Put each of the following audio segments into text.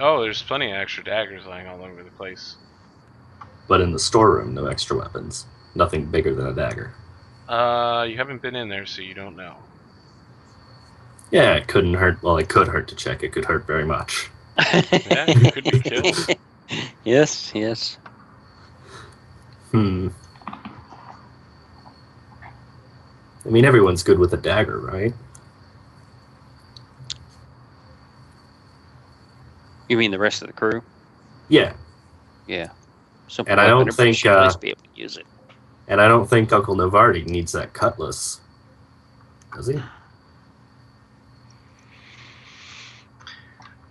Oh, there's plenty of extra daggers lying all over the place. But in the storeroom, no extra weapons. Nothing bigger than a dagger. You haven't been in there, so you don't know. Yeah, it couldn't hurt. Well, it could hurt to check. It could hurt very much. Yeah, you could be killed. Yes, yes. I mean, everyone's good with a dagger, right? You mean the rest of the crew? Yeah. Yeah. Simple And I weapon, don't everybody think, should at least be able to use it. And I don't think Uncle Novardi needs that cutlass. Does he?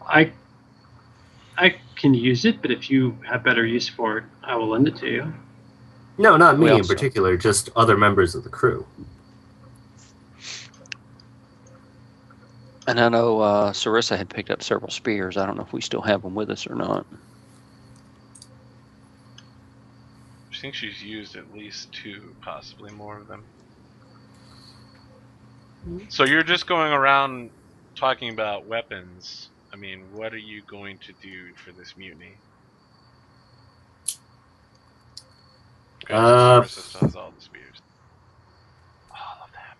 I can use it, but if you have better use for it, I will lend it to you. No, not me We in also- particular, just other members of the crew. And I know Sarissa had picked up several spears. I don't know if we still have them with us or not. I think she's used at least 2, possibly more of them. So you're just going around talking about weapons. I mean, what are you going to do for this mutiny? Sarissa still has all the spears. All of them.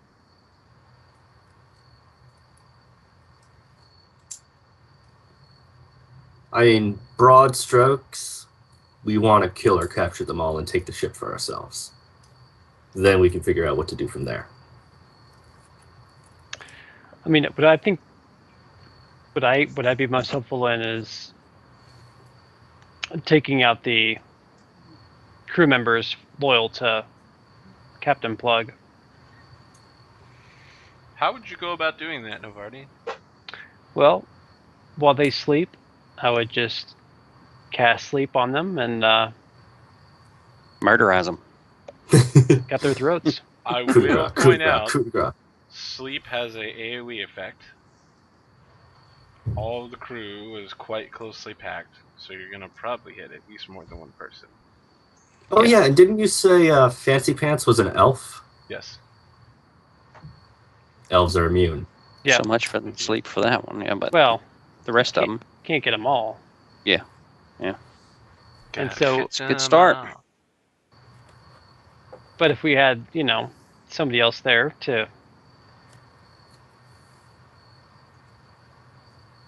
I mean, broad strokes, we want to kill or capture them all and take the ship for ourselves. Then we can figure out what to do from there. I mean, what I think, what I'd be most helpful in is taking out the crew members loyal to Captain Plug. How would you go about doing that, Novardi? Well, while they sleep, I would just cast sleep on them and Murderize them. cut their throats. I will point out, coup de grace. sleep has a AoE effect. All of the crew is quite closely packed, so you're gonna probably hit at least more than one person. Oh yeah, and didn't you say Fancy Pants was an elf? Yes. Elves are immune. Yeah. So much for the sleep for that one. Yeah, but Well, the rest of them. can't get them all. Yeah. And so It's a good start. But if we had, somebody else there to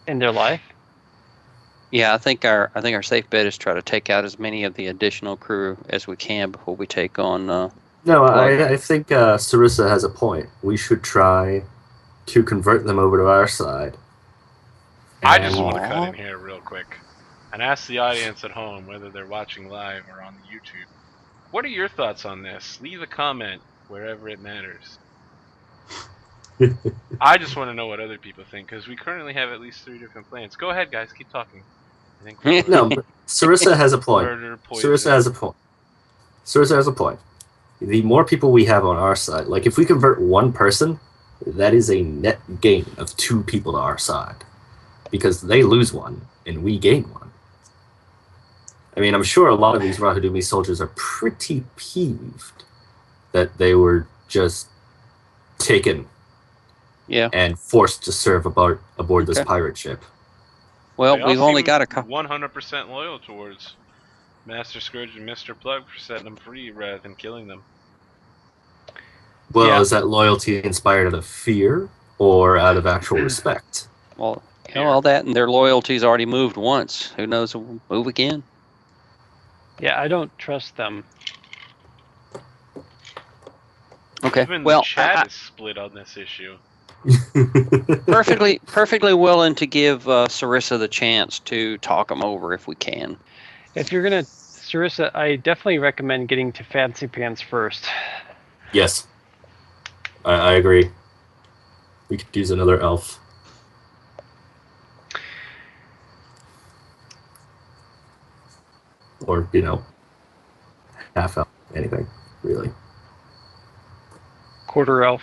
end their life. Yeah, I think our safe bet is try to take out as many of the additional crew as we can before we take on. No, I think Sarissa has a point. We should try to convert them over to our side. I just want to Aw. cut in here real quick and ask the audience at home, whether they're watching live or on YouTube, what are your thoughts on this? Leave a comment wherever it matters. I just want to know what other people think, because we currently have at least 3 different plans. Go ahead, guys, keep talking. I think No, but Sarissa has a point. murder, poison. Sarissa has a point. Sarissa has a point. The more people we have on our side, like if we convert one person, that is a net gain of 2 people to our side. Because they lose one and we gain one. I mean, I'm sure a lot of these Rahadumi soldiers are pretty peeved that they were just taken Yeah. and forced to serve aboard this Okay. pirate ship. Well, They all we've only seem got a couple. 100% loyal towards Master Scourge and Mr. Plug for setting them free rather than killing them. Well, Yeah. is that loyalty inspired out of fear or out of actual respect? Well, all that and their loyalty's already moved once. Who knows? We'll move again. Yeah, I don't trust them. Okay. Even Well, the chat is split on this issue. perfectly willing to give Sarissa the chance to talk them over if we can. If you're gonna, Sarissa, I definitely recommend getting to Fancy Pants first. Yes. I agree. We could use another elf. Or, half elf, anything, really. Quarter elf.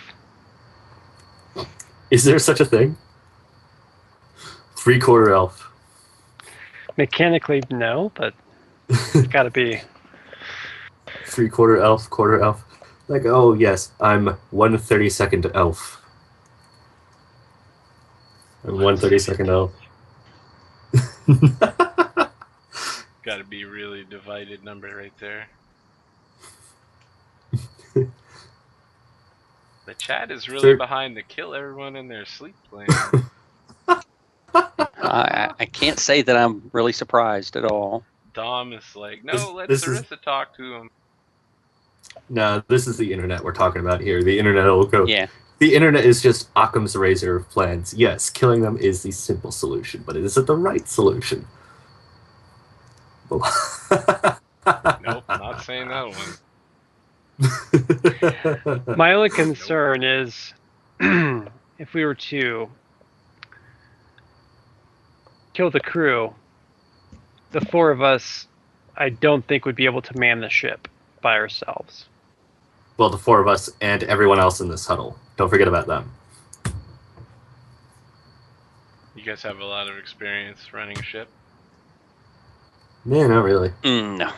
Is there such a thing? 3/4 elf. Mechanically, no, but it's gotta be. 3/4 elf, quarter elf. Like, oh yes, I'm 1/32 elf. I'm 1/32 elf. Got to be really divided number right there. The chat is really behind the kill everyone in their sleep plan. I can't say that I'm really surprised at all. Dom is like, no, let this is- Sarissa talk to him. No, this is the internet we're talking about here. The internet will go. Yeah. The internet is just Occam's razor of plans. Yes, killing them is the simple solution, but it isn't the right solution. Nope, not saying that one. My only concern is if we were to kill the crew, the four of us, I don't think would be able to man the ship by ourselves. Well, the four of us and everyone else in this huddle. Don't forget about them. You guys have a lot of experience running a ship. Yeah, not really. No.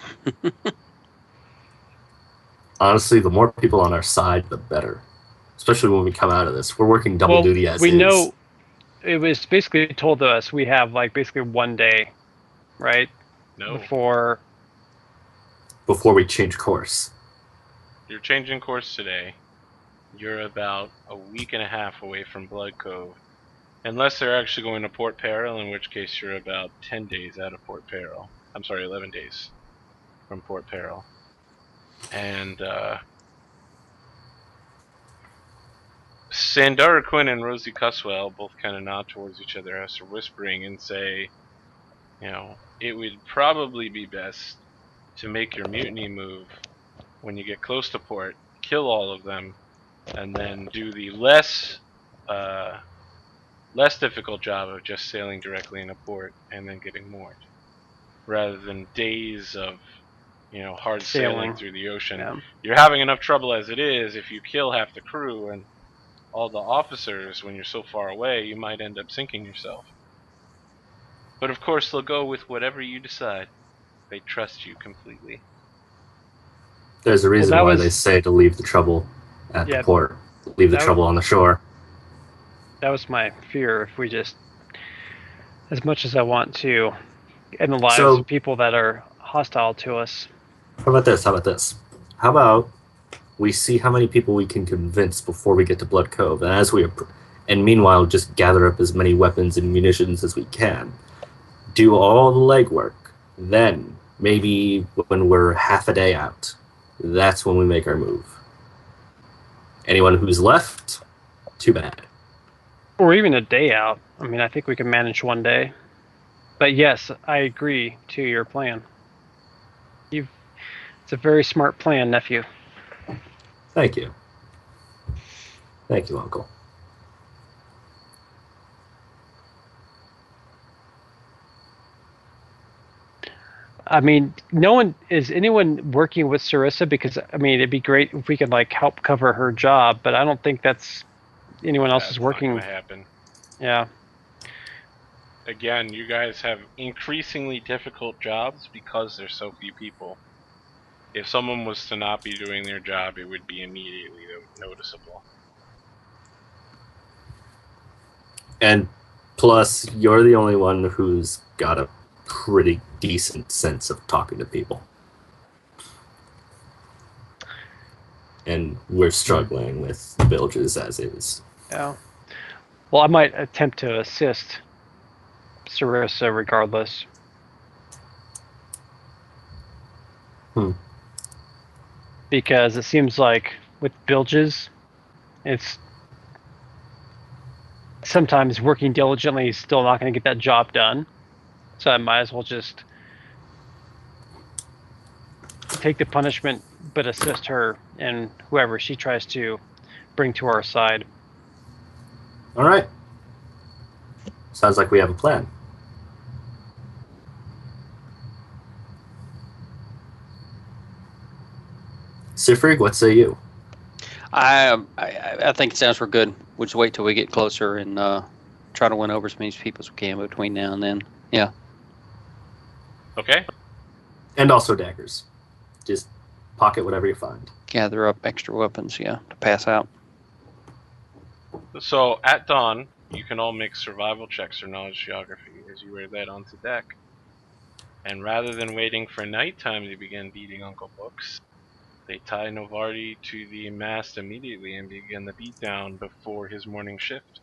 Honestly, the more people on our side, the better. Especially when we come out of this. We're working double duty as we is. know it was basically told to us we have like basically 1 day, right? No. Before we change course. You're changing course today. You're about a week and a half away from Blood Cove. Unless they're actually going to Port Peril, in which case you're about 10 days out of Port Peril. I'm sorry, 11 days from Port Peril. And Sandara Quinn and Rosie Cuswell both kind of nod towards each other as they're whispering and say, you know, it would probably be best to make your mutiny move when you get close to port, kill all of them, and then do the less difficult job of just sailing directly into port and then getting moored, rather than days of, you know, hard sailing through the ocean. Yeah. You're having enough trouble as it is. If you kill half the crew and all the officers when you're so far away, you might end up sinking yourself. But of course, they'll go with whatever you decide. They trust you completely. There's a reason why they say to leave the trouble at the port. Leave the trouble on the shore. That was my fear. If we just, as much as I want to end the lives of people that are hostile to us. How about this? How about we see how many people we can convince before we get to Blood Cove, and meanwhile just gather up as many weapons and munitions as we can. Do all the legwork. Then, maybe when we're half a day out, that's when we make our move. Anyone who's left, too bad. Or even a day out. I mean, I think we can manage 1 day. But yes, I agree to your plan. It's a very smart plan, nephew. Thank you. Thank you, Uncle. I mean, is anyone working with Sarissa? Because, I mean, it'd be great if we could, like, help cover her job, but I don't think anyone else is working. That's not gonna happen. Yeah. Again, you guys have increasingly difficult jobs because there's so few people. If someone was to not be doing their job, it would be immediately noticeable. And plus, you're the only one who's got a pretty decent sense of talking to people. And we're struggling with bilges as is. Yeah. Well, I might attempt to assist Sarissa regardless. Because it seems like with bilges, it's sometimes working diligently is still not going to get that job done. So I might as well just take the punishment, but assist her and whoever she tries to bring to our side. All right. Sounds like we have a plan. Sifrig, what say you? I think it sounds real good. We'll just wait till we get closer and try to win over as many people as we can between now and then. Yeah. Okay. And also daggers. Just pocket whatever you find. Gather up extra weapons, yeah, to pass out. So at dawn, you can all make survival checks or knowledge geography as you are led onto deck. And rather than waiting for nighttime to begin beating Uncle Books, they tie Novardi to the mast immediately and begin the beatdown before his morning shift.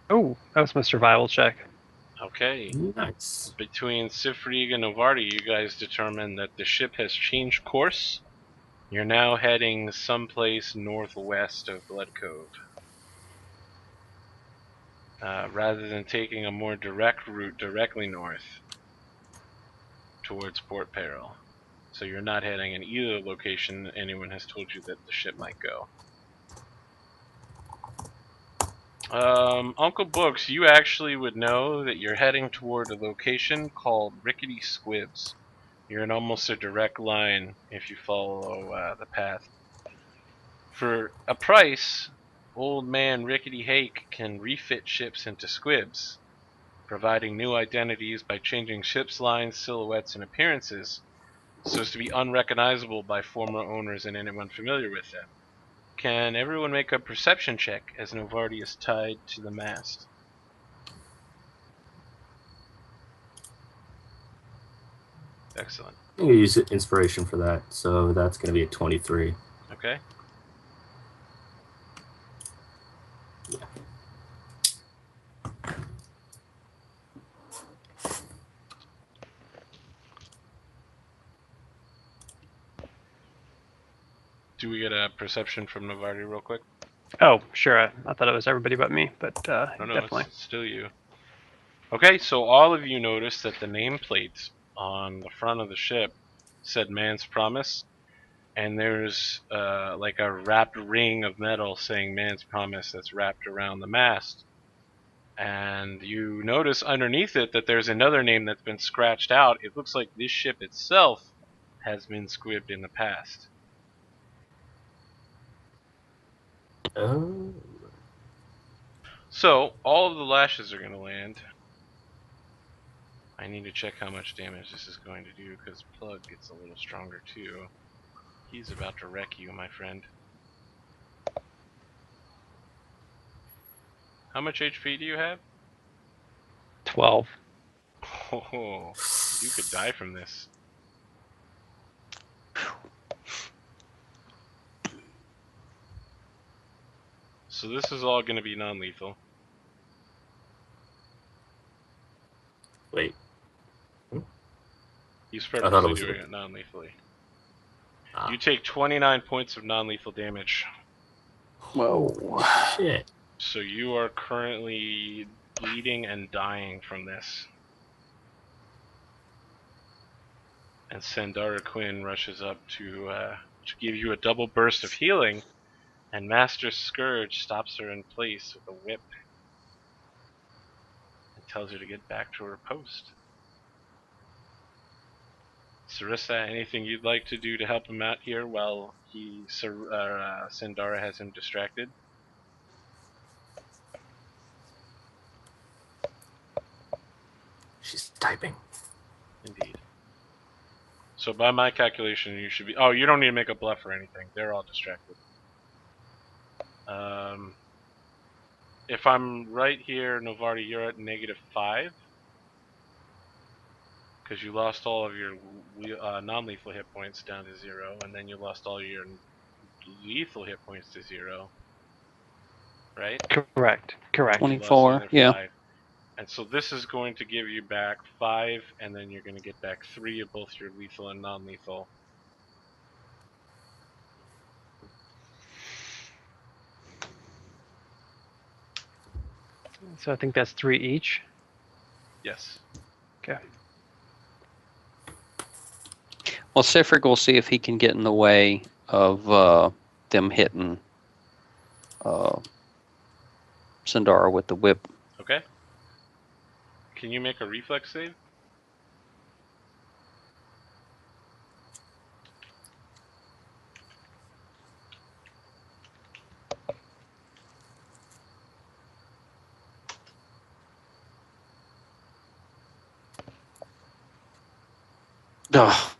Oh, that was my survival check. Okay. Nice. Between Sifrig and Novardi, you guys determine that the ship has changed course. You're now heading someplace northwest of Blood Cove. Rather than taking a more direct route directly north towards Port Peril. So you're not heading in either location anyone has told you that the ship might go. Uncle Books, you actually would know that you're heading toward a location called Rickety Squibs. You're in almost a direct line if you follow the path. For a price, old man Rickety Hake can refit ships into squibs, providing new identities by changing ships' lines, silhouettes, and appearances so as to be unrecognizable by former owners and anyone familiar with them. Can everyone make a perception check as Novardi is tied to the mast? Excellent. I'm going to use inspiration for that, so that's going to be a 23. Okay. Yeah. Do we get a perception from Novardi real quick? Oh, sure. I thought it was everybody but me, but No, definitely. it's still you. Okay, so all of you noticed that the nameplate on the front of the ship said Man's Promise, and there's like a wrapped ring of metal saying Man's Promise that's wrapped around the mast. And you notice underneath it that there's another name that's been scratched out. It looks like this ship itself has been squibbed in the past. Oh. So, all of the lashes are going to land. I need to check how much damage this is going to do, because Plug gets a little stronger too. He's about to wreck you, my friend. How much HP do you have? 12. Oh, you could die from this. So this is all going to be non-lethal. Wait. He's I thought it purposely was doing it non-lethally. Ah. You take 29 points of non-lethal damage. Whoa. Shit. So you are currently bleeding and dying from this. And Sandara Quinn rushes up to give you a double burst of healing, and Master Scourge stops her in place with a whip and tells her to get back to her post. Sarissa, anything you'd like to do to help him out here while Sandara has him distracted? She's typing. Indeed. So by my calculation, you should be... Oh, you don't need to make a bluff or anything. They're all distracted. If I'm right here, Novardi, you're at -5. Because you lost all of your non-lethal hit points down to 0, and then you lost all your lethal hit points to 0. Right? Correct. You lost 24, another yeah. 5. And so this is going to give you back 5, and then you're going to get back 3 of both your lethal and non-lethal. So I think that's 3 each. Yes. Okay. Well, Sifrig will see if he can get in the way of them hitting Sandara with the whip. Okay. Can you make a reflex save? Ugh.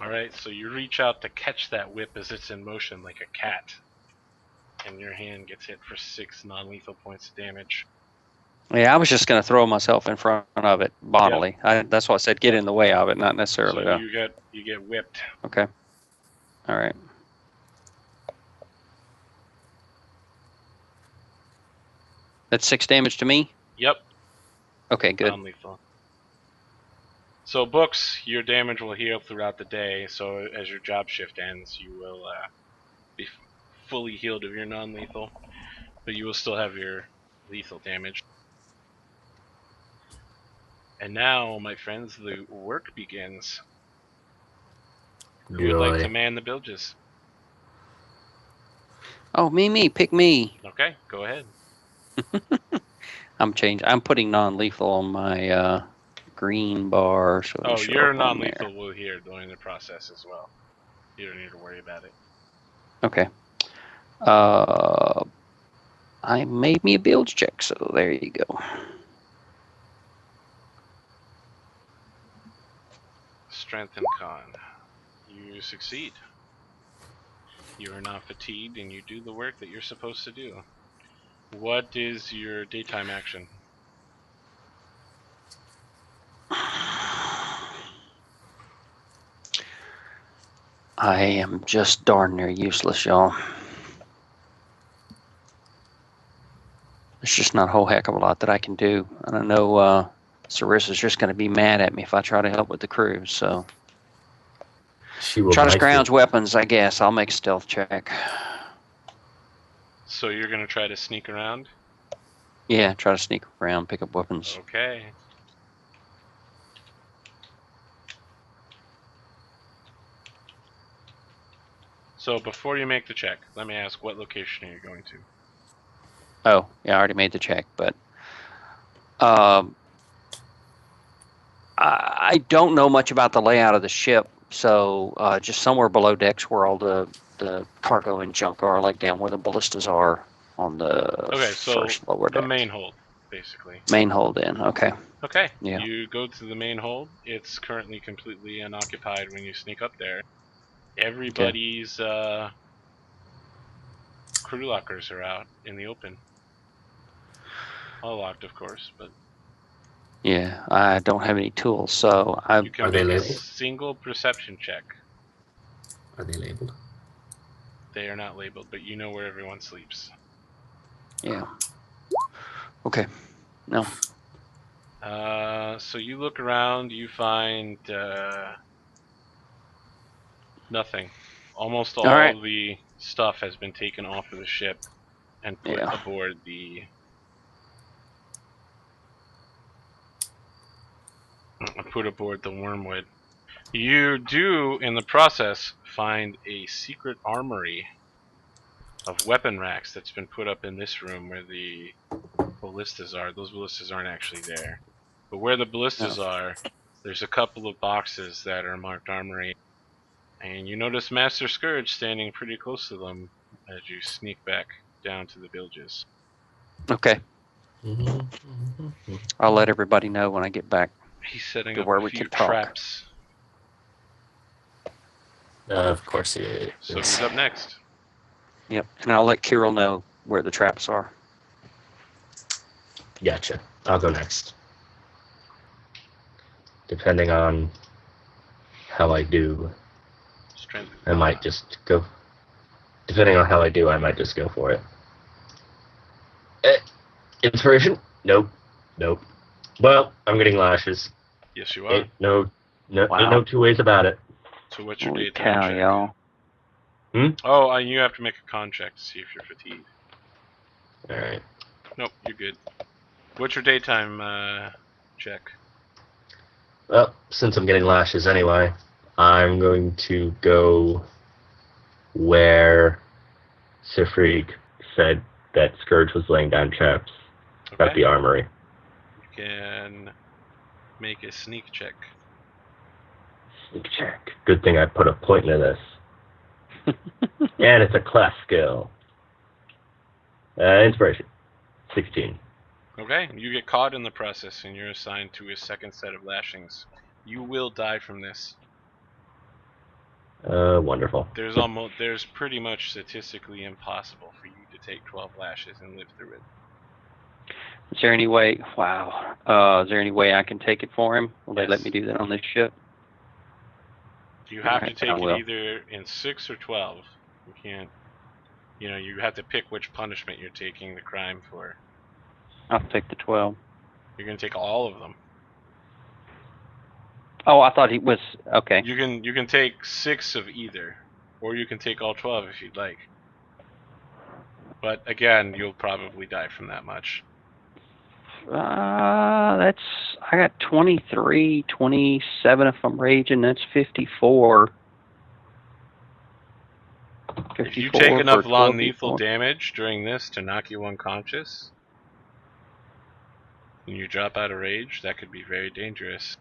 All Alright, so you reach out to catch that whip as it's in motion like a cat. And your hand gets hit for 6 non-lethal points of damage. Yeah, I was just going to throw myself in front of it bodily. That's why I said get in the way of it, not necessarily. So you get whipped. Okay. All right. That's 6 damage to me? Yep. Okay, good. Non-lethal. So books, your damage will heal throughout the day. So as your job shift ends, you will be fully healed of your non-lethal, but you will still have your lethal damage. And now, my friends, the work begins. Who would like to man the bilges? Oh, me, pick me. Okay, go ahead. I'm putting non-lethal on my green bar. So Oh, your non-lethal will hear during the process as well. You don't need to worry about it. Okay. I made me a bilge check, so there you go. Strength and con. You succeed. You are not fatigued and you do the work that you're supposed to do. What is your daytime action? I am just darn near useless, y'all. There's just not a whole heck of a lot that I can do. And I know Sarissa's just going to be mad at me if I try to help with the crew, so... She will try to bite scrounge you. weapons, I guess. I'll make a stealth check. So you're going to try to sneak around? Yeah, try to sneak around, pick up weapons. Okay. So before you make the check, let me ask, what location are you going to? Oh, yeah, I already made the check, but I don't know much about the layout of the ship, so just somewhere below decks where all the cargo and junk are, like down where the ballistas are on the first lower the deck. main hold, basically. Main hold in, okay. Okay, Yeah. You go to the main hold. It's currently completely unoccupied when you sneak up there. Everybody's crew lockers are out in the open. All locked, of course, but... Yeah, I don't have any tools, so You can Are they make a labeled? single perception check. Are they labeled? They are not labeled, but you know where everyone sleeps. yeah. Okay, no. So you look around, you find nothing. Almost all right. the stuff has been taken off of the ship and put Yeah. aboard the Wormwood. You do, in the process, find a secret armory of weapon racks that's been put up in this room where the ballistas are. Those ballistas aren't actually there. But where the ballistas are, there's a couple of boxes that are marked armory. And you notice Master Scourge standing pretty close to them as you sneak back down to the bilges. Okay. I'll let everybody know when I get back. He's setting to up where a we few can talk. traps. Of course he is. So who's up next? Yep, and I'll let Kirill know where the traps are. Gotcha. I'll go next. Depending on how I do, Strength. I might just go. Depending on how I do, I might just go for it. Inspiration? Nope. Well, I'm getting lashes. Yes, you are. No Wow. two ways about it. So what's your Holy daytime cow, check? y'all. Oh, and you have to make a con check to see if you're fatigued. Alright. Nope, you're good. What's your daytime check? Well, since I'm getting lashes anyway, I'm going to go where Sifrig said that Scourge was laying down traps at the armory. You can make a sneak check. Sneak check. Good thing I put a point into this. And it's a class skill. Inspiration. 16. Okay, you get caught in the process and you're assigned to a second set of lashings. You will die from this. Wonderful. There's pretty much statistically impossible for you to take 12 lashes and live through it. Is there any way? Wow. Is there any way I can take it for him? Will they let me do that on this ship? You have to take it either in 6 or 12. You can't. You have to pick which punishment you're taking the crime for. I'll take the 12. You're gonna take all of them. Oh, I thought he was okay. You can take 6 of either, or you can take all 12 if you'd like. But again, you'll probably die from that much. I got 23, 27 if I'm raging. That's 54. If you take enough non-lethal damage during this to knock you unconscious, and you drop out of rage, that could be very dangerous.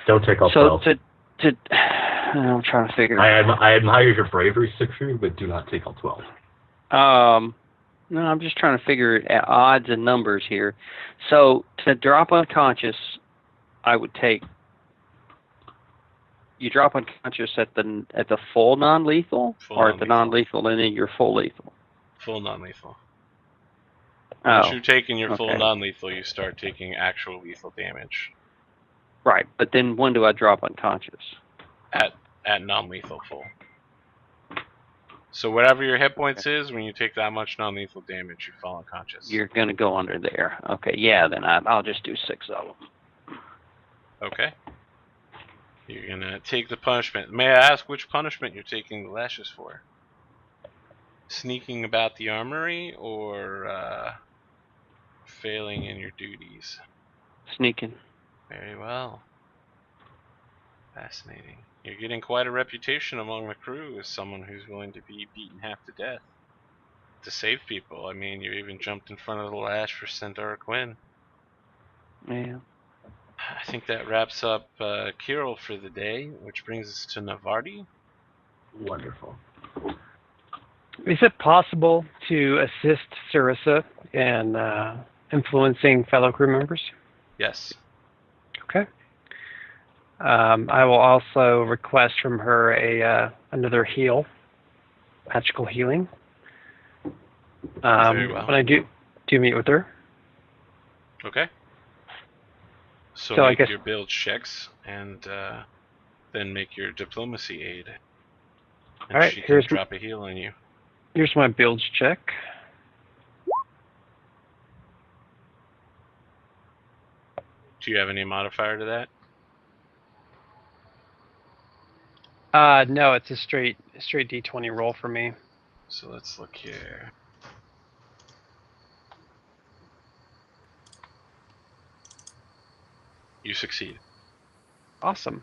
Don't take all 12. I'm trying to figure. I admire your bravery, Siegfried, but do not take all 12. No, I'm just trying to figure odds and numbers here. So to drop unconscious, I would take. You drop unconscious at the full non-lethal, or at the non-lethal, and then you're full lethal. Full non-lethal. Once you're taking your full non-lethal, you start taking actual lethal damage. Right, but then when do I drop unconscious? At non-lethal full. So whatever your hit points is, when you take that much non-lethal damage, you fall unconscious. You're gonna go under there. Okay, yeah, then I'll just do 6 of them. Okay. You're gonna take the punishment. May I ask which punishment you're taking the lashes for? Sneaking about the armory, or failing in your duties? Sneaking. Very well. Fascinating. You're getting quite a reputation among the crew as someone who's willing to be beaten half to death to save people. I mean, you even jumped in front of the lash for Centaur Quinn. Yeah. I think that wraps up Kirill for the day, which brings us to Navardi. Wonderful. Is it possible to assist Sarissa in influencing fellow crew members? Yes. Okay. I will also request from her another heal, magical healing. Very well. When I do meet with her. Okay. So I make guess your build checks and then make your diplomacy aid. And all right, she can drop a heal on you. Here's my builds check. Do you have any modifier to that? No, it's a straight D20 roll for me. So let's look here. You succeed. Awesome.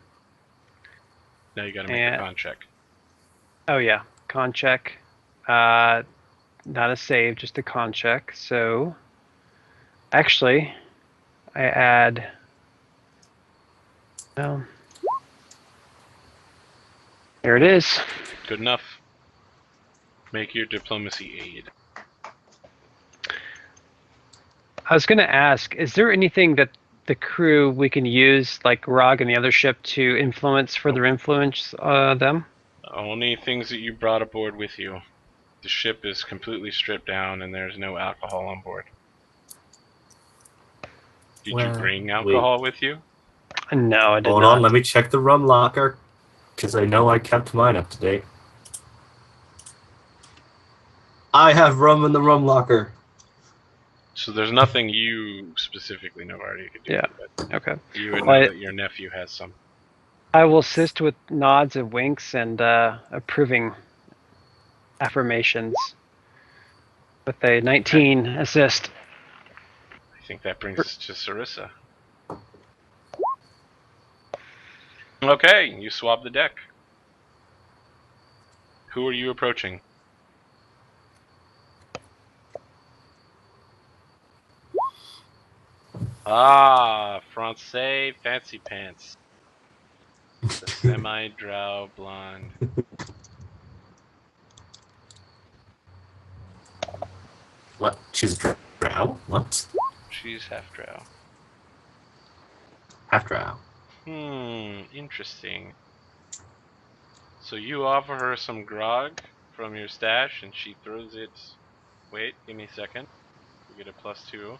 Now you gotta make a con check. Oh yeah, con check. Not a save, just a con check. So actually, I add. Well, there it is. Good enough. Make your diplomacy aid. I was going to ask, is there anything that the crew we can use, like Rog and the other ship, to further influence them? Only things that you brought aboard with you. The ship is completely stripped down and there's no alcohol on board. Did you bring alcohol with you? No, I did not. Hold on, let me check the rum locker, because I know I kept mine up to date. I have rum in the rum locker. So there's nothing you specifically know already could do. Yeah. But okay. You would know that your nephew has some. I will assist with nods and winks and approving affirmations with a 19 assist. I think that brings us to Sarissa. Okay, you swab the deck. Who are you approaching? Ah, Francais Fancy Pants. The semi-drow blonde. What? She's drow? What? She's half drow. Half drow. Interesting. So you offer her some grog from your stash, and she throws it. Wait, give me a second. You get a +2.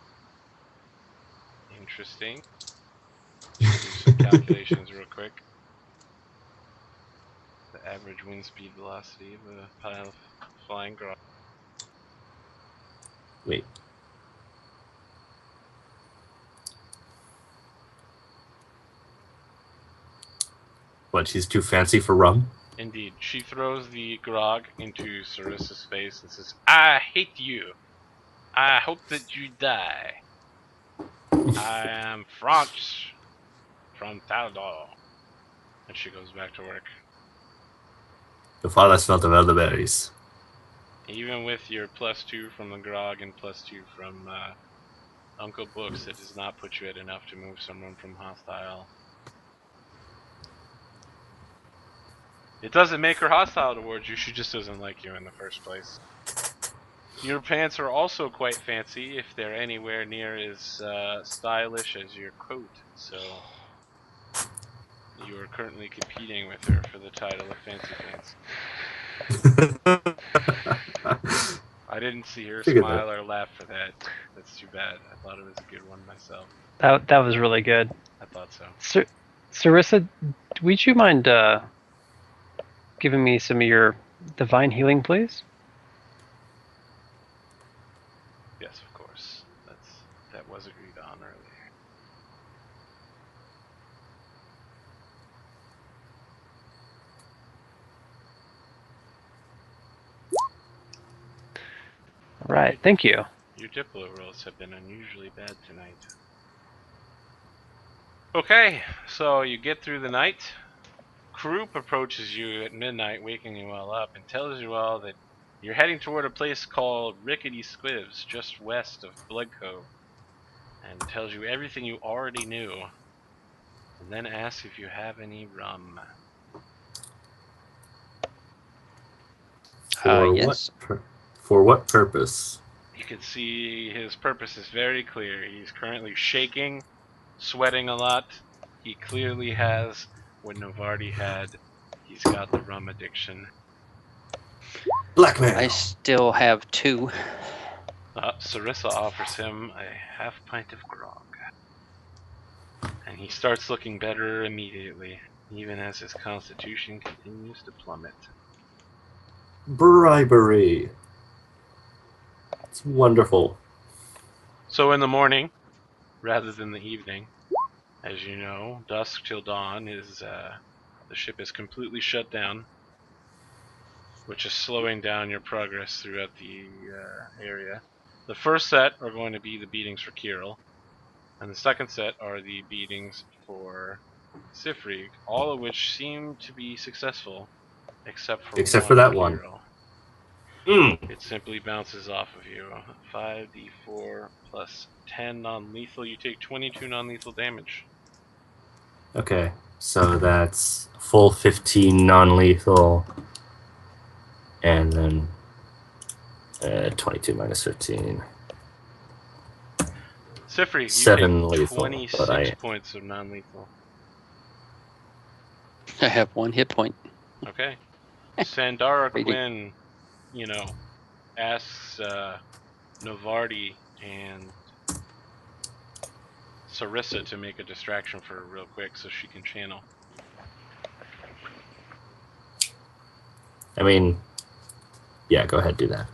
Interesting. Do some calculations real quick. The average wind speed velocity of a pile of flying grog. Wait. What, she's too fancy for rum? Indeed. She throws the grog into Sarissa's face and says, I hate you. I hope that you die. I am France from Taldor. And she goes back to work. The father smelt of elderberries. Even with your +2 from the grog and +2 from Uncle Books, it does not put you at enough to move someone from hostile. It doesn't make her hostile towards you, she just doesn't like you in the first place. Your pants are also quite fancy if they're anywhere near as stylish as your coat, so you are currently competing with her for the title of Fancy Pants. I didn't see her smile or laugh for that. That's too bad. I thought it was a good one myself. That was really good. I thought so. Sarissa, would you mind giving me some of your divine healing, please? Yes, of course. That was agreed on earlier. Right, thank you. Your Diplo rolls have been unusually bad tonight. Okay, so you get through the night. Croup approaches you at midnight, waking you all up, and tells you all that you're heading toward a place called Rickety Squibs, just west of Blood Cove, and tells you everything you already knew, and then asks if you have any rum. Yes. For what purpose? You can see his purpose is very clear. He's currently shaking, sweating a lot. He clearly has what Novardi had. He's got the rum addiction. Blackmail. I still have 2. Sarissa offers him a half pint of grog. And he starts looking better immediately, even as his constitution continues to plummet. Bribery. It's wonderful. So in the morning, rather than the evening, as you know, dusk till dawn is the ship is completely shut down, which is slowing down your progress throughout the area. The first set are going to be the beatings for Kirill, and the second set are the beatings for Sifrig, all of which seem to be successful, except for that Kirill. one. It simply bounces off of you. 5d4 plus 10 non-lethal. You take 22 non-lethal damage. Okay, so that's full 15 non-lethal, and then 22 minus 15. Sifri, you 7 take lethal, 26 points of non-lethal. I have 1 hit point. Okay. Sandara Quinn, asks Novardi and Sarissa to make a distraction for her real quick so she can channel. I mean, yeah, go ahead, do that.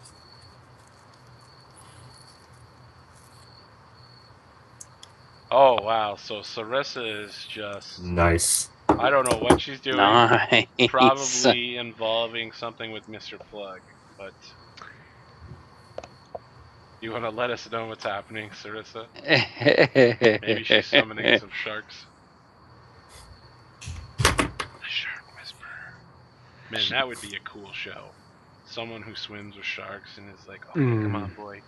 Oh, wow. So Sarissa is just... Nice. I don't know what she's doing. Nice. Probably involving something with Mr. Plug, but... You want to let us know what's happening, Sarissa? Maybe she's summoning some sharks. The Shark Whisperer. Man, that would be a cool show. Someone who swims with sharks and is like, okay, come on, boy.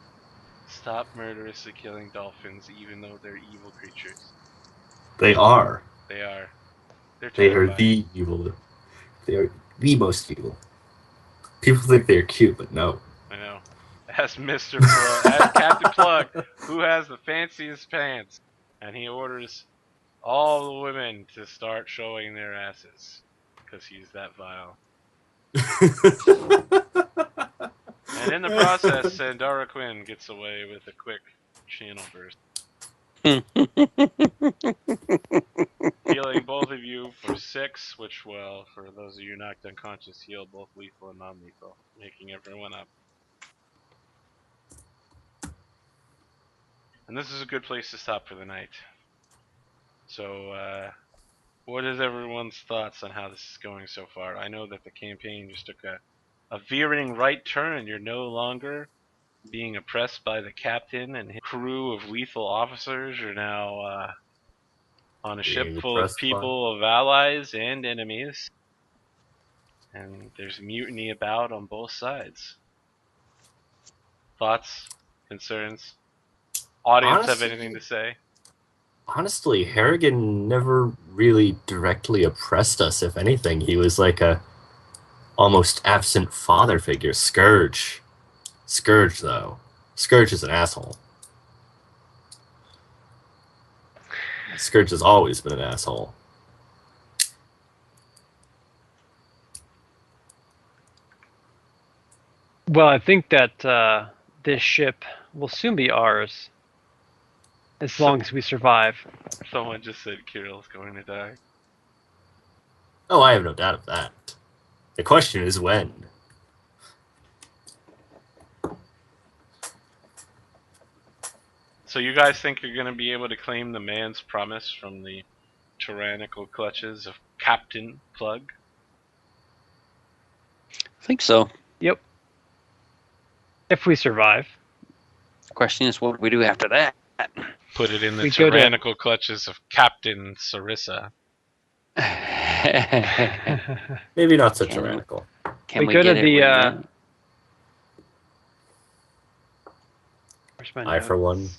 Stop murderously killing dolphins, even though they're evil creatures. They are. They are. They are the evil. They are the most evil. People think they're cute, but no. I know. Ask Mr. Plug, ask Captain Plug, who has the fanciest pants, and he orders all the women to start showing their asses because he's that vile. And in the process, Sandara Quinn gets away with a quick channel burst. Healing both of you for 6, which will, for those of you knocked unconscious, heal both lethal and non-lethal, making everyone up. And this is a good place to stop for the night. So, what is everyone's thoughts on how this is going so far? I know that the campaign just took a veering right turn. You're no longer being oppressed by the captain and his crew of lethal officers. You're now on a ship full of people, of allies and enemies. And there's mutiny about on both sides. Thoughts? Concerns? Audience have anything to say? Honestly, Harrigan never really directly oppressed us. If anything, he was like a almost absent father figure. Scourge, though. Scourge is an asshole. Scourge has always been an asshole. Well, I think that this ship will soon be ours, as long as we survive. Someone just said Kirill's going to die. Oh, I have no doubt of that. The question is when. So you guys think you're going to be able to claim the man's promise from the tyrannical clutches of Captain Plug? I think so. Yep. If we survive. The question is, what do we do after that? Put it in the tyrannical clutches of Captain Sarissa. Maybe not so tyrannical. Can we go to the where's my I notes? for one.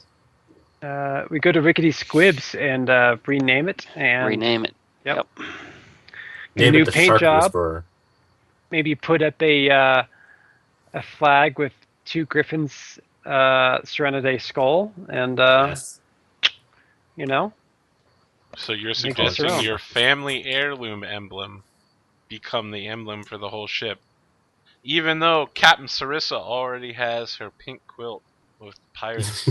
We go to Rickety Squibs and rename it. And rename it. Yep. Name new it the paint Shark job. Whisperer. Maybe put up a flag with 2 griffins surrounded a skull, and Yes. you know. So you're suggesting your family heirloom emblem become the emblem for the whole ship, even though Captain Sarissa already has her pink quilt with pirates,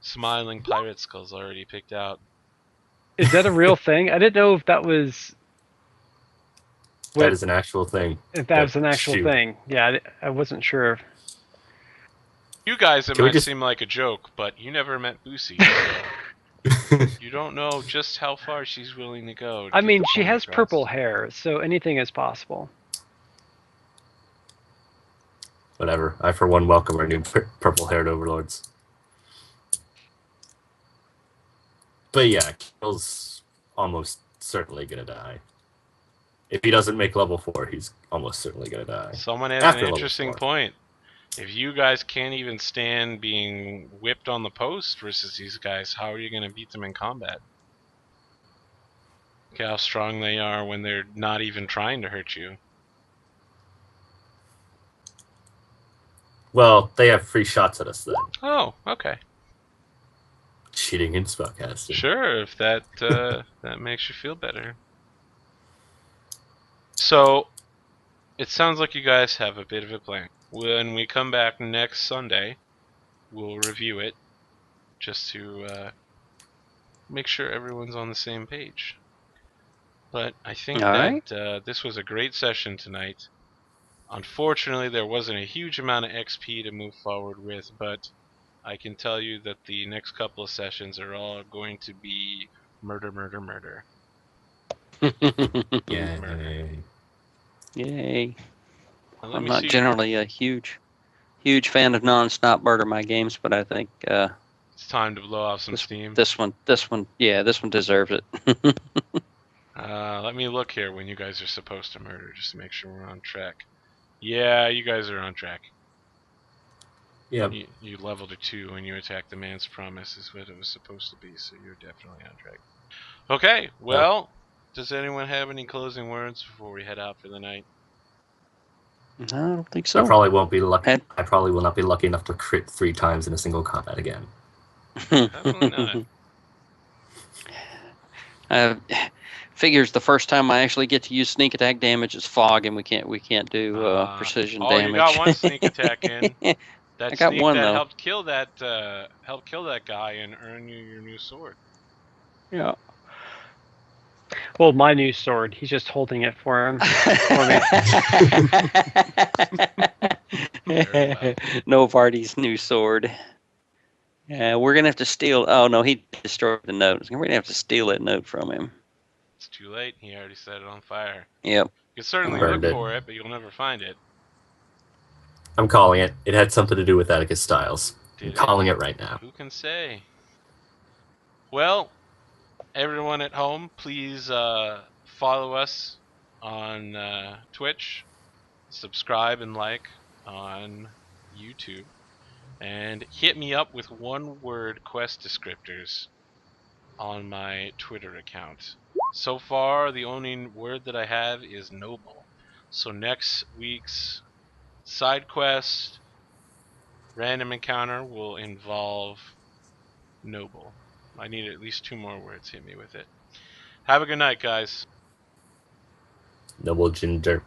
smiling pirate skulls already picked out. Is that a real thing? I didn't know if that was. That is an actual thing. If that was an actual thing, yeah, I wasn't sure. You guys, it might seem like a joke, but you never met Lucy. So you don't know just how far she's willing to go. I mean, she has purple hair, so anything is possible. Whatever. I, for one, welcome our new purple-haired overlords. But yeah, Kirill's almost certainly gonna die. If he doesn't make level 4, he's almost certainly gonna die. Someone has an interesting point. If you guys can't even stand being whipped on the post versus these guys, how are you going to beat them in combat? Look how strong they are when they're not even trying to hurt you. Well, they have free shots at us then. Oh, okay. Cheating in spellcasting. Sure, if that that makes you feel better. So, it sounds like you guys have a bit of a plan. When we come back next Sunday, we'll review it just to make sure everyone's on the same page. But I think that this was a great session tonight. Unfortunately, there wasn't a huge amount of XP to move forward with, but I can tell you that the next couple of sessions are all going to be murder, murder, murder. Yay. Murder. Yay. I'm not generally a huge fan of non-stop murder my games, but I think it's time to blow off some steam. This one deserves it. Let me look here when you guys are supposed to murder, just to make sure we're on track. Yeah, you guys are on track. Yeah. You leveled a 2 when you attacked the man's promise is what it was supposed to be, so you're definitely on track. Okay, well, does anyone have any closing words before we head out for the night? No, I don't think so. I probably won't be lucky. I probably will not be lucky enough to crit 3 times in a single combat again. Definitely not. Figures the first time I actually get to use sneak attack damage is fog, and we can't do precision damage. You got one sneak attack in. That I got sneak one, that though. helped kill that guy and earn you your new sword. Yeah. Well, my new sword. He's just holding it for him. Very well. Novardi's new sword. We're gonna have to steal. Oh no, he destroyed the note. We're gonna have to steal that note from him. It's too late. He already set it on fire. Yep. You can certainly Burned look it. for it, but you'll never find it. I'm calling it. It had something to do with Atticus Styles. I'm Did calling it right now. Who can say? Well, everyone at home, please follow us on Twitch, subscribe and like on YouTube, and hit me up with one-word quest descriptors on my Twitter account. So far, the only word that I have is noble. So next week's side quest random encounter will involve noble. I need at least 2 more words. Hit me with it. Have a good night, guys. Noble Ginger.